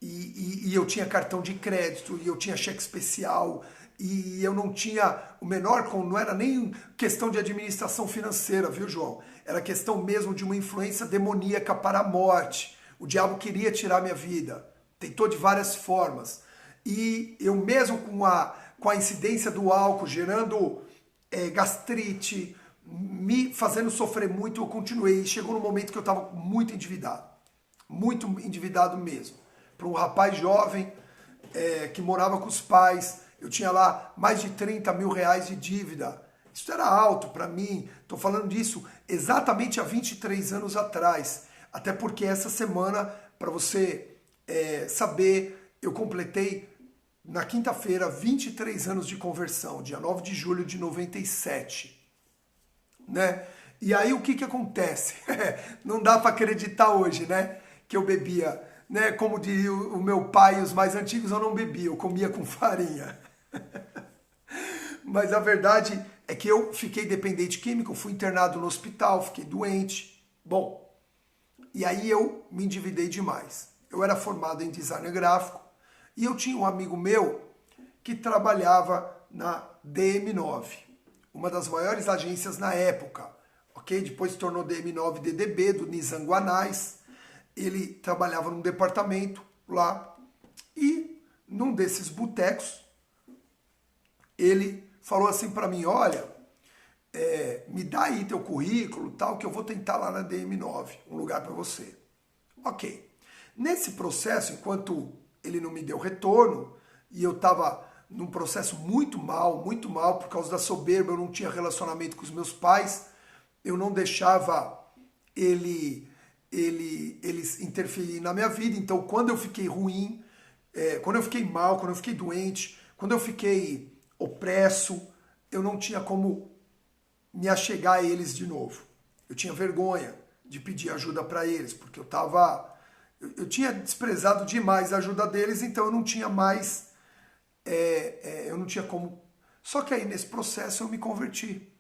E eu tinha cartão de crédito, e eu tinha cheque especial. E eu não tinha o menor, não era nem questão de administração financeira, viu, João? Era questão mesmo de uma influência demoníaca para a morte. O diabo queria tirar minha vida. Tentou de várias formas. E eu mesmo com a incidência do álcool, gerando gastrite, me fazendo sofrer muito, eu continuei. Chegou no momento que eu estava muito endividado mesmo. Para um rapaz jovem que morava com os pais, eu tinha lá mais de 30 mil reais de dívida. Isso era alto para mim. Estou falando disso exatamente há 23 anos atrás. Até porque essa semana, para você saber, eu completei na quinta-feira 23 anos de conversão, dia 9 de julho de 97. Né? E aí o que acontece? Não dá para acreditar hoje, né? Que eu bebia, né? Como diria o meu pai e os mais antigos, eu não bebia, eu comia com farinha. Mas a verdade é que eu fiquei dependente químico, fui internado no hospital, fiquei doente. Bom, e aí eu me endividei demais. Eu era formado em design gráfico e eu tinha um amigo meu que trabalhava na DM9, uma das maiores agências na época, ok? Depois se tornou DM9 DDB, do Nizam Guanais. Ele trabalhava num departamento lá e num desses botecos ele falou assim para mim, olha, me dá aí teu currículo, tal, que eu vou tentar lá na DM9, um lugar para você. Ok. Nesse processo, enquanto ele não me deu retorno, e eu estava num processo muito mal, por causa da soberba, eu não tinha relacionamento com os meus pais, eu não deixava eles interferirem na minha vida, então quando eu fiquei ruim, quando eu fiquei mal, quando eu fiquei doente, quando eu fiquei opresso, eu não tinha como me achegar a eles de novo. Eu tinha vergonha de pedir ajuda para eles, porque eu tinha desprezado demais a ajuda deles, então eu não tinha mais, eu não tinha como. Só que aí nesse processo eu me converti.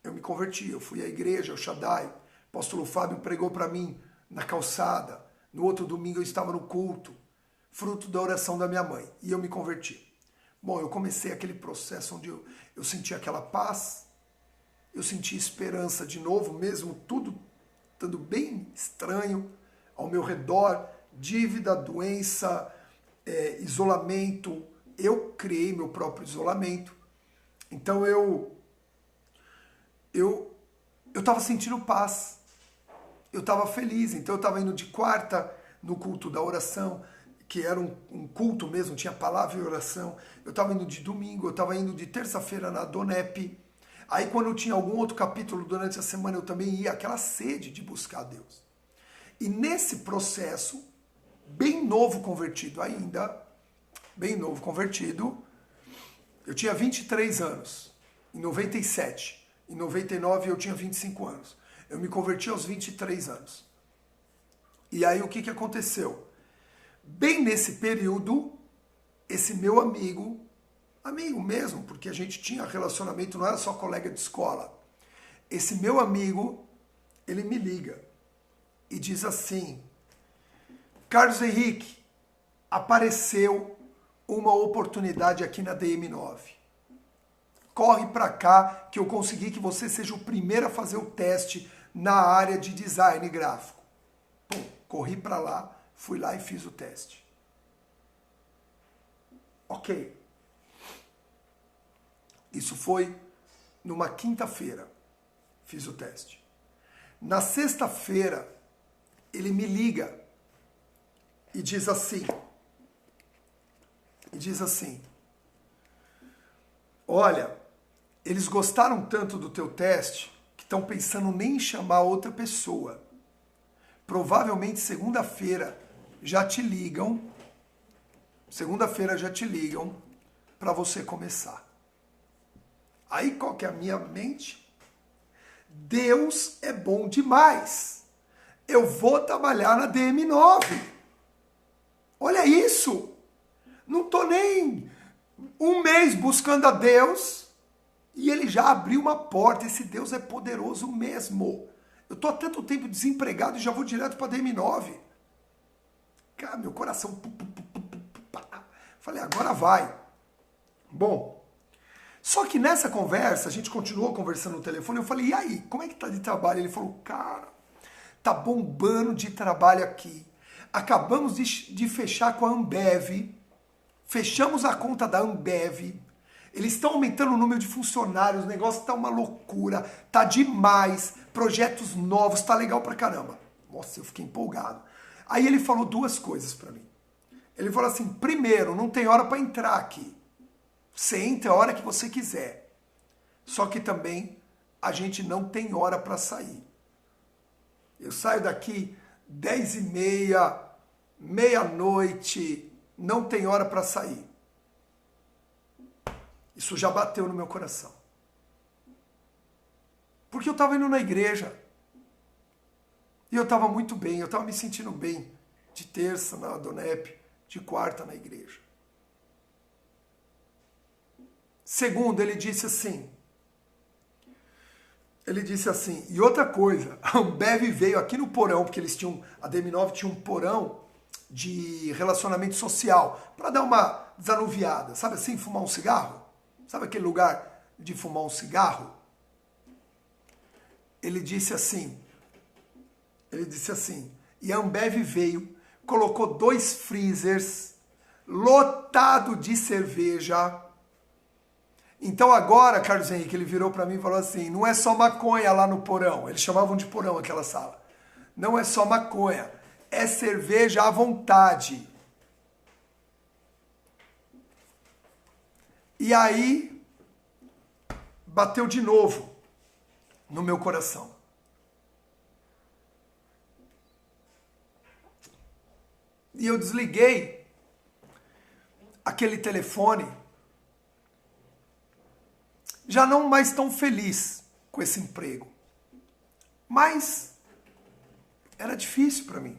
Eu fui à igreja, ao Shaddai, o apóstolo Fábio pregou para mim na calçada, no outro domingo eu estava no culto, fruto da oração da minha mãe, e eu me converti. Bom, eu comecei aquele processo onde eu senti aquela paz, eu senti esperança de novo, mesmo tudo estando bem estranho ao meu redor, dívida, doença, isolamento. Eu criei meu próprio isolamento. Então eu estava sentindo paz. Eu estava feliz. Então eu estava indo de quarta no culto da oração, que era um culto mesmo, tinha palavra e oração. Eu estava indo de domingo, eu estava indo de terça-feira na Donep. Aí quando tinha algum outro capítulo durante a semana, eu também ia, aquela sede de buscar a Deus. E nesse processo, bem novo convertido ainda, eu tinha 23 anos, em 97. Em 99 eu tinha 25 anos. Eu me converti aos 23 anos. E aí o que aconteceu? Bem nesse período, esse meu amigo mesmo, porque a gente tinha relacionamento, não era só colega de escola. Esse meu amigo, ele me liga e diz assim, Carlos Henrique, apareceu uma oportunidade aqui na DM9. Corre para cá que eu consegui que você seja o primeiro a fazer o teste na área de design gráfico. Pum, corri para lá, fui lá e fiz o teste. Ok. Isso foi numa quinta-feira. Fiz o teste. Na sexta-feira, ele me liga e diz assim, olha, eles gostaram tanto do teu teste que estão pensando nem em chamar outra pessoa. Provavelmente segunda-feira já te ligam para você começar. Aí qual que é a minha mente? Deus é bom demais. Eu vou trabalhar na DM9. Olha isso. Não tô nem um mês buscando a Deus e ele já abriu uma porta. Esse Deus é poderoso mesmo. Eu tô há tanto tempo desempregado e já vou direto para a DM9. Cara, meu coração... Falei, agora vai. Bom, só que nessa conversa, a gente continuou conversando no telefone, eu falei, e aí, como é que tá de trabalho? Ele falou, cara, tá bombando de trabalho aqui. Acabamos de fechar com a Ambev, fechamos a conta da Ambev, eles estão aumentando o número de funcionários, o negócio tá uma loucura, tá demais, projetos novos, tá legal pra caramba. Nossa, eu fiquei empolgado. Aí ele falou duas coisas pra mim. Ele falou assim, primeiro, não tem hora pra entrar aqui. Você entra a hora que você quiser. Só que também a gente não tem hora para sair. Eu saio daqui 10h30, meia-noite, não tem hora para sair. Isso já bateu no meu coração. Porque eu estava indo na igreja. E eu estava muito bem, eu estava me sentindo bem. De terça na Donep, de quarta na igreja. Segundo, ele disse assim, e outra coisa, a Ambev veio aqui no porão, porque eles tinham, a DM9 tinha um porão de relacionamento social, para dar uma desanuviada, sabe assim, fumar um cigarro? Sabe aquele lugar de fumar um cigarro? Ele disse assim, e a Ambev veio, colocou 2 freezers lotados de cerveja. Então agora, Carlos Henrique, ele virou para mim e falou assim, não é só maconha lá no porão. Eles chamavam de porão aquela sala. Não é só maconha, é cerveja à vontade. E aí, bateu de novo no meu coração. E eu desliguei aquele telefone, já não mais tão feliz com esse emprego. Mas era difícil para mim.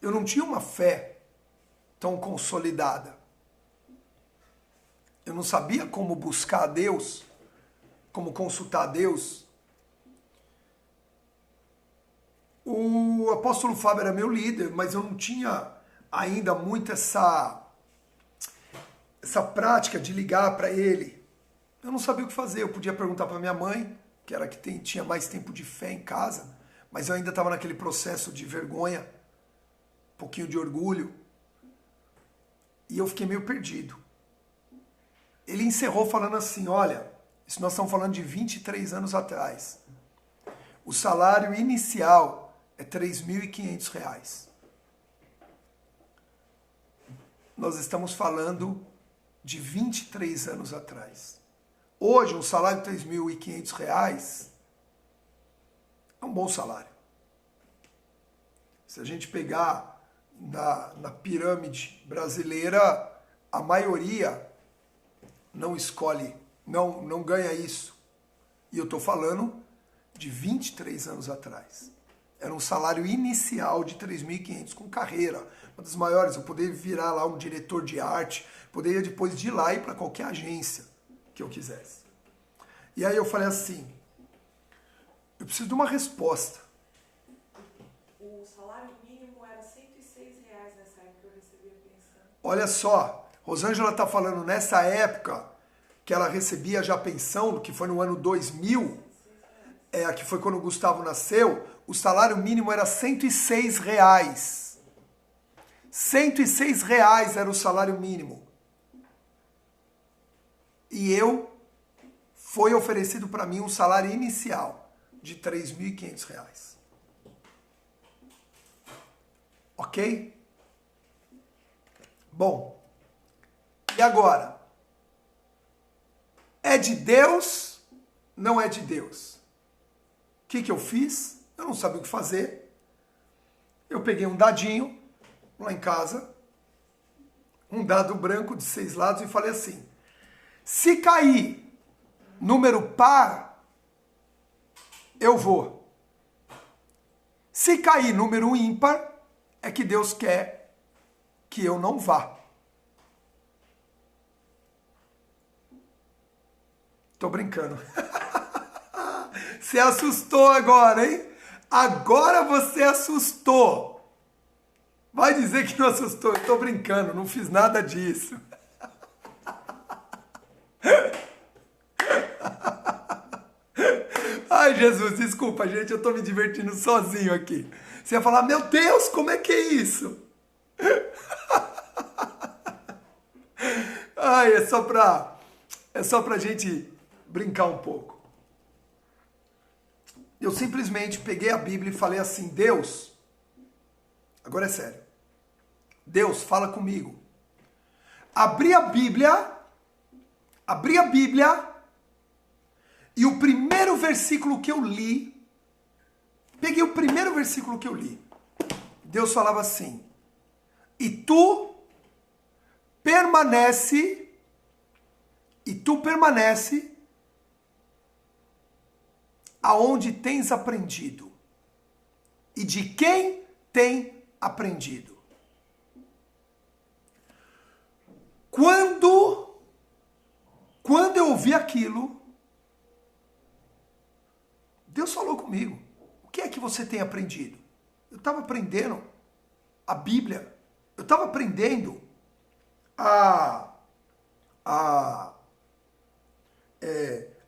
Eu não tinha uma fé tão consolidada. Eu não sabia como buscar a Deus, como consultar a Deus. O apóstolo Fábio era meu líder, mas eu não tinha ainda muito essa prática de ligar para ele. Eu não sabia o que fazer. Eu podia perguntar para minha mãe, que era que tinha mais tempo de fé em casa, mas eu ainda estava naquele processo de vergonha, um pouquinho de orgulho, e eu fiquei meio perdido. Ele encerrou falando assim, olha, isso nós estamos falando de 23 anos atrás. O salário inicial é R$3.500. Nós estamos falando de 23 anos atrás. Hoje, um salário de R$3.500 é um bom salário. Se a gente pegar na pirâmide brasileira, a maioria não escolhe, não ganha isso. E eu estou falando de 23 anos atrás. Era um salário inicial de 3.500 com carreira. Uma das maiores, eu poderia virar lá um diretor de arte, poderia depois de ir lá ir para qualquer agência que eu quisesse. E aí eu falei assim, eu preciso de uma resposta. O salário mínimo era R$106 nessa época que eu recebia a pensão. Olha só, Rosângela está falando nessa época que ela recebia já pensão, que foi no ano 2000, que foi quando o Gustavo nasceu, o salário mínimo era R$106. R$106 era o salário mínimo. E foi oferecido para mim um salário inicial de R$3.500. Ok? Bom, e agora? É de Deus? Não é de Deus? O que eu fiz? Eu não sabia o que fazer. Eu peguei um dadinho lá em casa, um dado branco de 6 lados e falei assim, se cair número par, eu vou. Se cair número ímpar, é que Deus quer que eu não vá. Tô brincando. Você assustou agora, hein? Agora você assustou. Vai dizer que não assustou. Eu tô brincando, não fiz nada disso. Ai, Jesus, desculpa, gente, eu tô me divertindo sozinho aqui. Você ia falar, meu Deus, como é que é isso? Ai, é só pra gente brincar um pouco. Eu simplesmente peguei a Bíblia e falei assim, Deus, agora é sério, Deus, fala comigo. Abri a Bíblia, e o primeiro versículo que eu li, peguei o primeiro versículo que eu li, Deus falava assim, e tu permanece aonde tens aprendido e de quem tem aprendido. Quando eu ouvi aquilo, Deus falou comigo. O que é que você tem aprendido? Eu estava aprendendo a Bíblia. Eu estava aprendendo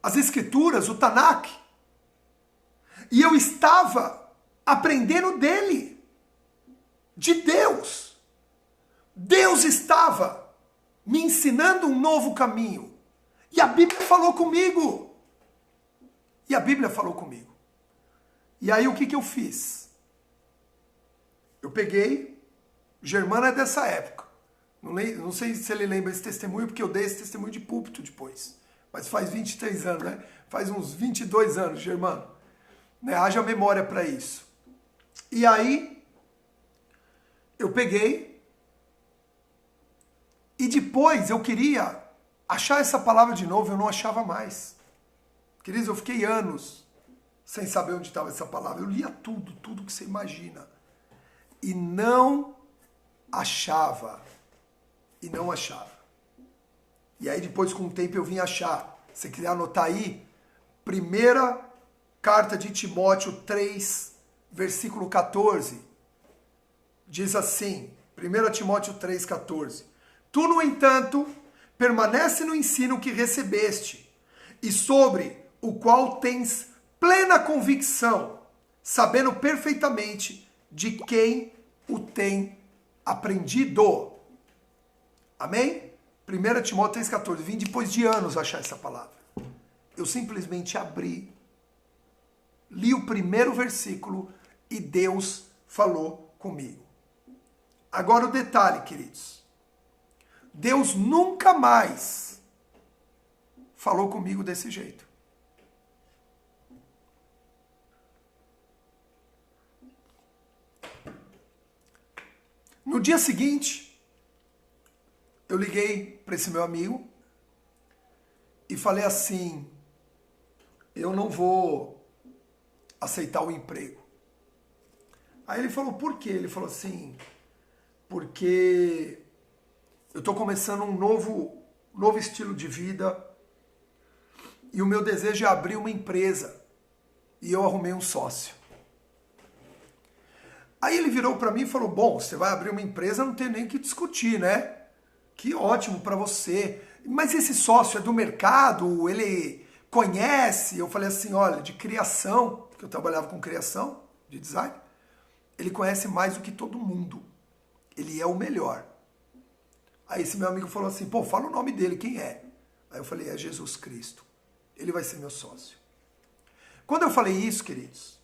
as Escrituras, o Tanakh. E eu estava aprendendo dele, de Deus. Deus estava me ensinando um novo caminho. E a Bíblia falou comigo. E a Bíblia falou comigo. E aí o que eu fiz? Eu peguei, Germano é dessa época. Não sei se ele lembra esse testemunho, porque eu dei esse testemunho de púlpito depois. Mas faz 23 anos, né? Faz uns 22 anos, Germano. Né? Haja memória para isso. E aí, eu peguei e depois eu queria achar essa palavra de novo, eu não achava mais. Queridos, eu fiquei anos sem saber onde estava essa palavra. Eu lia tudo que você imagina. E não achava. E não achava. E aí depois com o tempo eu vim achar. Se você quiser anotar aí, primeira carta de Timóteo 3, versículo 14. Diz assim, 1 Timóteo 3, 14. Tu, no entanto, permanece no ensino que recebeste, e sobre o qual tens plena convicção, sabendo perfeitamente de quem o tem aprendido. Amém? 1 Timóteo 3,14. Vim depois de anos achar essa palavra. Eu simplesmente abri, li o primeiro versículo e Deus falou comigo. Agora o detalhe, queridos. Deus nunca mais falou comigo desse jeito. No dia seguinte, eu liguei para esse meu amigo e falei assim, eu não vou aceitar o emprego. Aí ele falou, por quê? Ele falou assim, porque eu estou começando um novo estilo de vida e o meu desejo é abrir uma empresa e eu arrumei um sócio. Aí ele virou para mim e falou, bom, você vai abrir uma empresa, não tem nem o que discutir, né? Que ótimo para você. Mas esse sócio é do mercado? Ele conhece? Eu falei assim, olha, de criação, porque eu trabalhava com criação, de design, ele conhece mais do que todo mundo. Ele é o melhor. Aí esse meu amigo falou assim, pô, fala o nome dele, quem é? Aí eu falei, é Jesus Cristo. Ele vai ser meu sócio. Quando eu falei isso, queridos,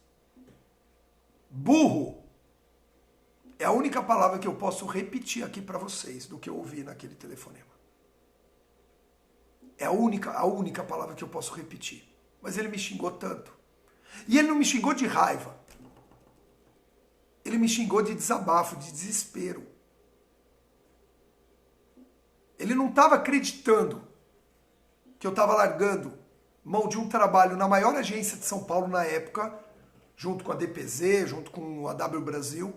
burro é a única palavra que eu posso repetir aqui para vocês do que eu ouvi naquele telefonema. É a única palavra que eu posso repetir. Mas ele me xingou tanto. E ele não me xingou de raiva. Ele me xingou de desabafo, de desespero. Ele não estava acreditando que eu estava largando mão de um trabalho na maior agência de São Paulo na época, junto com a DPZ, junto com a W Brasil.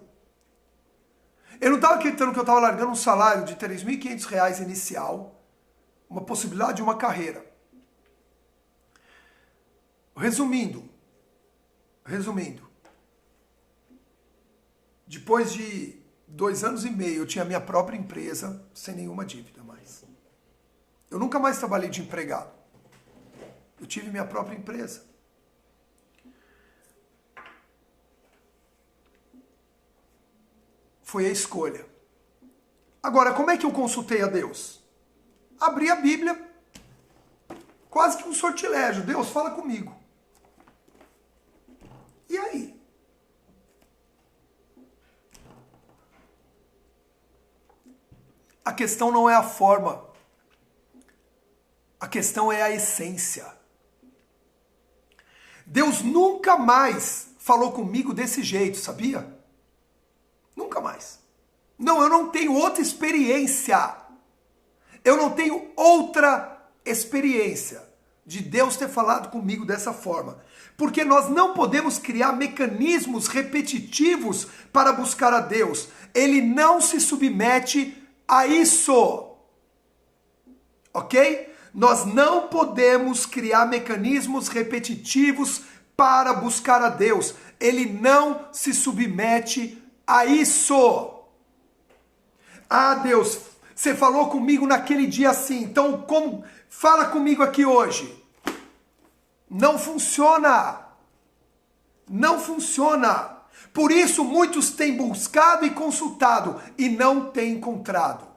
Eu não estava acreditando que eu estava largando um salário de R$ 3.500 inicial, uma possibilidade de uma carreira. Resumindo, depois de 2 anos e meio, eu tinha minha própria empresa, sem nenhuma dívida mais. Eu nunca mais trabalhei de empregado. Eu tive minha própria empresa. Foi a escolha. Agora, como é que eu consultei a Deus? Abri a Bíblia, quase que um sortilégio. Deus, fala comigo. E aí? A questão não é a forma. A questão é a essência. Deus nunca mais falou comigo desse jeito, sabia? Nunca mais. Não, eu não tenho outra experiência. Eu não tenho outra experiência de Deus ter falado comigo dessa forma. Porque nós não podemos criar mecanismos repetitivos para buscar a Deus. Ele não se submete a isso. Ok? Nós não podemos criar mecanismos repetitivos para buscar a Deus. Ele não se submete a isso. Ah, Deus, você falou comigo naquele dia assim, então como fala comigo aqui hoje? Não funciona. Não funciona. Por isso muitos têm buscado e consultado e não têm encontrado.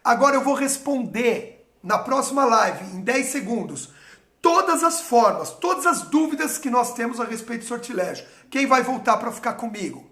Agora eu vou responder na próxima live, em 10 segundos, todas as formas, todas as dúvidas que nós temos a respeito do sortilégio. Quem vai voltar para ficar comigo?